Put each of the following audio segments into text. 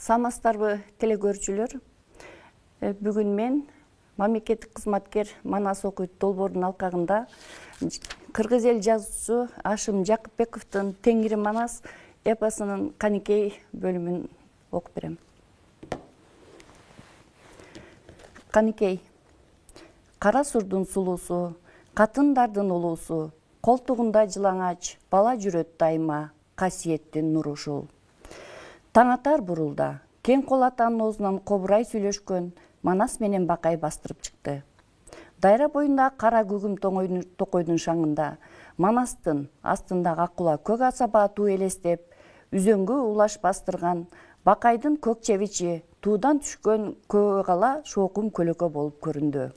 Саламатсыздарбы телекөрүүчүлөр. Бүгүн мен мамлекеттик кызматкер Манас окуйт долбоорунун алкагында кыргыз эл жазуучусу Ашым Жакыпбековдун Теңири Манас эпосунун Каникей бөлүмүн окуп берем. Каникей. Кара сурдун сулуусу, катындардын улуусу, колтугунда жылаңач, бала жүрөт дайыма, касиеттин нуру ушул. Таң атар бурулда, кең кол атанын оозунан кобурай сүйлөшкөн Манас менен Бакай бастырып чыкты. Дайра боюнда кара күгүм токойдун шаңында Манастын астындагы акула көк асаба туу элестеп, үзөңгү улаш бастырган Бакайдын көк чебичи туудан түшкөн көөгала шоокум көлөкө болуп көрүндү.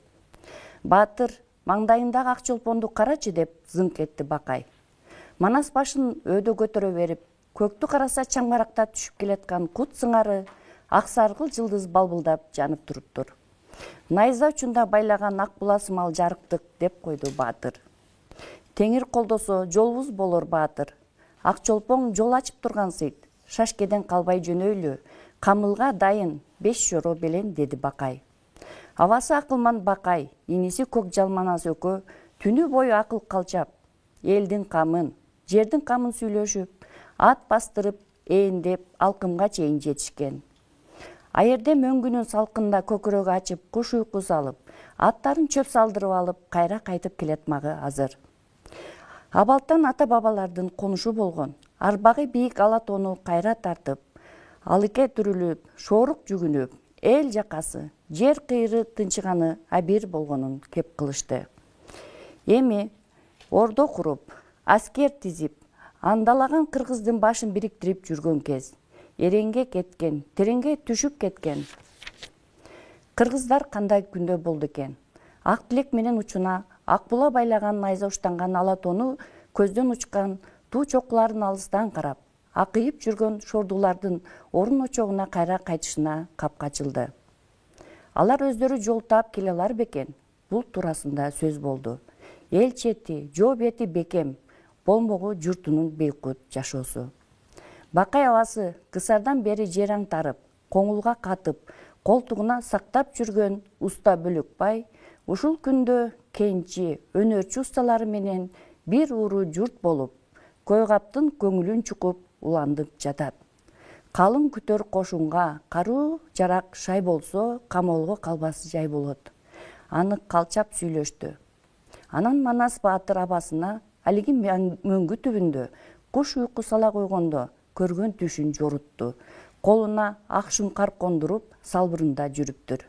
Баатыр, маңдайындагы ак чолпонду карачы деп зыңк этти Бакай. Манас башын өдө көтөрө берип, көктү караса чаңбаракта түшүп келаткан кут сыңары ак саргыл жылдыз балбылдап жанып туруптур. Найза учунда байлаган ак буласымал жарыктык деп койду Баатыр. Теңир колдосо жолубуз болор Баатыр. Ак чолпоң жол ачып тургансыйт. Шашкеден калбай жөнөйлү. Камылга дайын 5 жоро белен деди Бакай. Абасы акылман Бакай, иниси көк жалманас өкө түнү бою акыл калчап, элдин камын, жердин камын сүйлөшүп, ат бастырып, эендеп, алкымга чейин жетишкен. Айырдем өңгүнүн салкында көкүрөгү ачып, куш уйку салып, аттарын чөп салдырып алып, кайра кайтып келетмагы азыр. Абалттан ата-бабалардын конушу болгон, арбагы бийик ала тоону кайра тартып, алыке түрүлүп, шоорук жүгүнүп, эл жакасы, жер кыйры тынчыганы абир болгонун кеп кылышты. Эми ордо куруп, аскер тизип, андалаган кыргыздын башын бириктирип жүргөн кез. Эреңге кеткен, тереңге түшүп кеткен. Кыргыздар кандай күндө болду экен? Ак тилек менен учуна ак була байлаган найза уштанган ала тоону көздөн учкан туу чокуларын алыстан карап, акыйып жүргөн шордулардын орун очогуна кайра кайтышына капка ачылды. Алар өздөрү жол таап келе алар бекен? Бул туурасында сөз болду. Эл чети, жоо бети бекем, болмогу журтунун бейкут жашоосу. Бакай абасы кысардан бери жер аңтарып, коңулга катып, колтугуна сактап жүргөн уста Бөлөкбай ушул күндө кенчи, өнөрчү усталары менен бир уру журт болуп, Койгаптын көңүлүн чукуп уландып жатат. Калың күтөр кошунга каруу жарак шай болсо, камоолго калбасы жай болот. Аны калчап сүйлөштү. Анан Манас Баатыр абасына алиги мөңгү түбүндө куш уйку сала койгондо көргөн түшүн жорутту. Колуна ак шумкар кондуруп, салбырында жүрүптүр.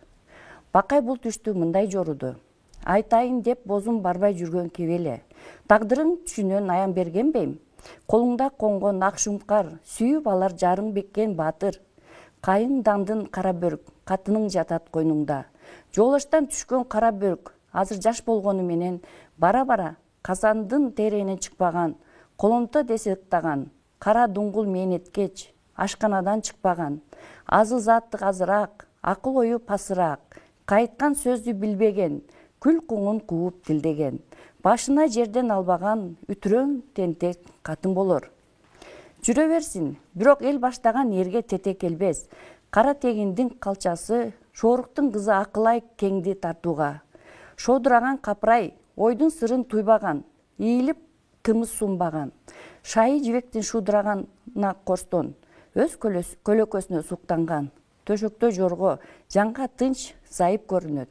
Бакай бул түштү мындай жоруду. Айтайын деп бозум барбай жүргөн кебеле. Тагдырың түшүнөн аян бергенбейм. Колуңда конгон ак шумкар, сүйүп алар жарың беккен Баатыр. Кайын дандын кара бөрк, катының жатат койнуңда. Жолоштан түшкөн кара бөрк, азыр жаш болгону менен бара-бара казандын терени чыкпаган, колонто десектаган, кара дуңгул мээнеткеч, ашканадан чыкпаган, азыл заттык азыраак, акыл ою пасыраак, кайткан сөздү билбеген, күл куңун кууп тилдеген, башына жерден албаган, үтүрөң тентек катын болор. Жүрө берсин, бирок эл баштаган эрге тете келбес. Кара тегиндин калчасы, шооруктун кызы Акылай кеңди тартууга. Шодураган капырай, ойдун сырын туйбаган, ийилип кымыз сунбаган. Шайы жибектин шудурагана корстон, өз көлөкөсүнө суктанган. Төшөктө жорго, жанга тынч, зайып көрүнөт.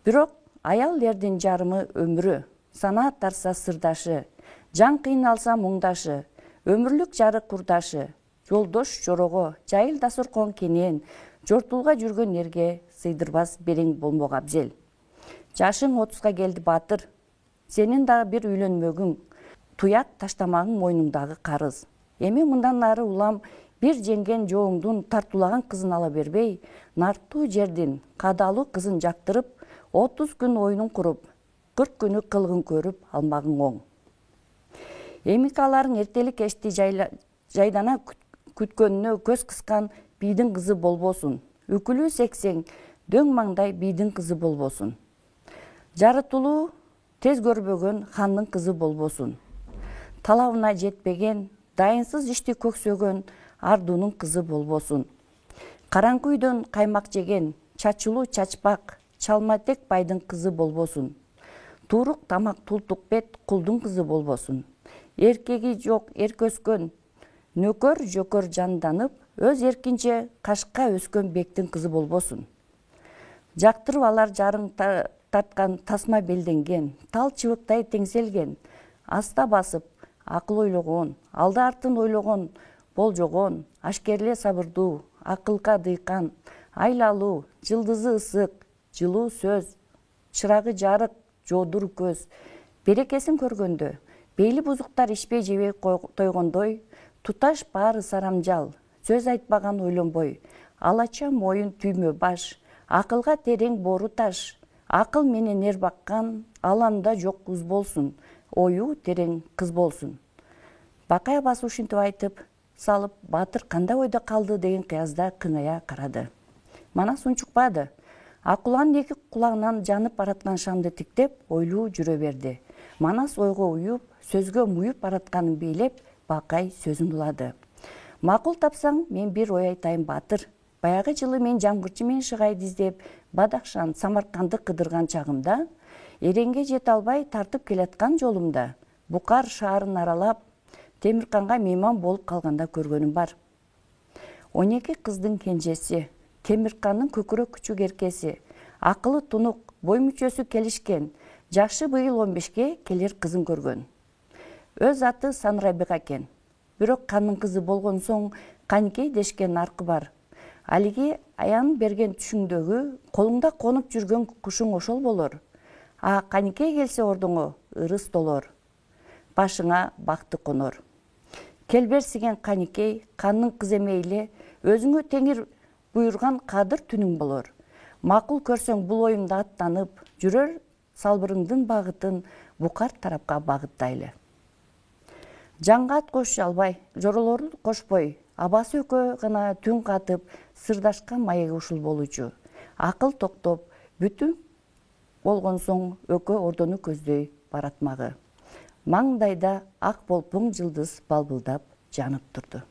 Бирок аял эрдин жарымы өмүрү, санаа тарса сырдашы, жан кыйналса муңдашы, өмүрлүк жары курдашы, жолдош жорого, жайыл дасыркон кенен, жортулга жүргөн эрге сыйдырбас берең болмок абзел. Жашың 30-га келди Баатыр, сенин дагы бир үйлөнмөгүң, туят таштамагың мойнуңдагы карыз. Эми мындан ары улам бир жеңген жооңдун тартуулаган кызын ала бербей, нартуу жердин кадалуу кызын жактырып, 30 күн оюнун куруп, 40 күнү кылыгын көрүп алмагың оң. Эмики аларың эртелик кечти жайдана күткөнүнө көз кыскан бийдин кызы болбосун. Үкүлүү сексең, дөң маңдай бийдин кызы болбосун. Жарытылуу тез көрбөгөн хандын кызы болбосун. Талабына жетпеген, дайынсыз ишти көксөгөн ардуунун кызы болбосун. Караңгы үйдөн каймак жеген, чачылуу чачпак, чалматек байдын кызы болбосун. Турук тамак тултук бет кулдун кызы болбосун. Эркеги жок эрк өскөн, нөкөр жөкөр жанданып, өз эркинче кашка өскөн бектин кызы болбосун. Жактырып алар жарың тарткан тасма белденген, тал чыбыктай теңселген, аста басып, акыл ойлогон, алды артын ойлогон, болжогон, ашкерле сабырдуу, акылга дыйкан, айлалуу, жылдызы ысык, жылуу сөз, чырагы жарык, жодур көз. Берекесин көргөндө, бейли бузуктар ишпей жебей тойгондой, туташ баары сарамжал, сөз айтпаган ойлонбой, алача моюн түймө баш, акылга терең бору таш, акыл менен эр баккан, аланда жок кыз болсун, ою терең кыз болсун. Бакай Абасы ушинтип айтып салып, Батыр кандай ойдо калды деген кыязда кыңая карады. Манас унчукпады. Акуланын эки кулагынан жанып бараткан шамды тиктеп, ойлуу жүрө берди. Манас ойго уюп, сөзгө муюп баратканын бийлеп, Бакай сөзүн улады. Макул тапсаң, мен бир ой айтайын Батыр. Баягы жылы мен жамгырчы менен Шыгайды издеп, Бадахшан, Самарканды кыдырган чагымда, Эренге жете албай тартып келаткан жолумда, Букар шаарын аралап, Темирканга мейман болуп калганда көргөнүм бар. 12 кыздын кенжеси, Темиркандын көкүрөк күчүк эркеси, акылы тунук, бой мүчөсү келишкен, жашы быйыл 15-ке келер кызын көргөн. Өз аты Санрабига экен. Бирок кандын кызы болгон соң Каникей дешкен аркы бар. Алиги аян берген түшүңдөгү колуңда конуп жүргөн кушуң ошол болор. А Каникей келсе ордуңо ырыс толор. Башыңа бакты конор. Келберсиген Каникей, кандын кыз эмейле, өзүңө теңир буйрган кадыр түнүң болор. Макул көрсөң бул оюмда аттанып, жүрөр салбырыңдын багытын Букар тарапка багыттайлы. Жанга ат кошо албай, жоролорун кошпой, Абасы экөө гана түн катып, сырдашкан маеги ушул болчу. Акыл токтоп, бүтүн болгон соң экөө ордону көздөй баратмагы. Маңдайда ак болпоң жылдыз балбылдап жанып турду.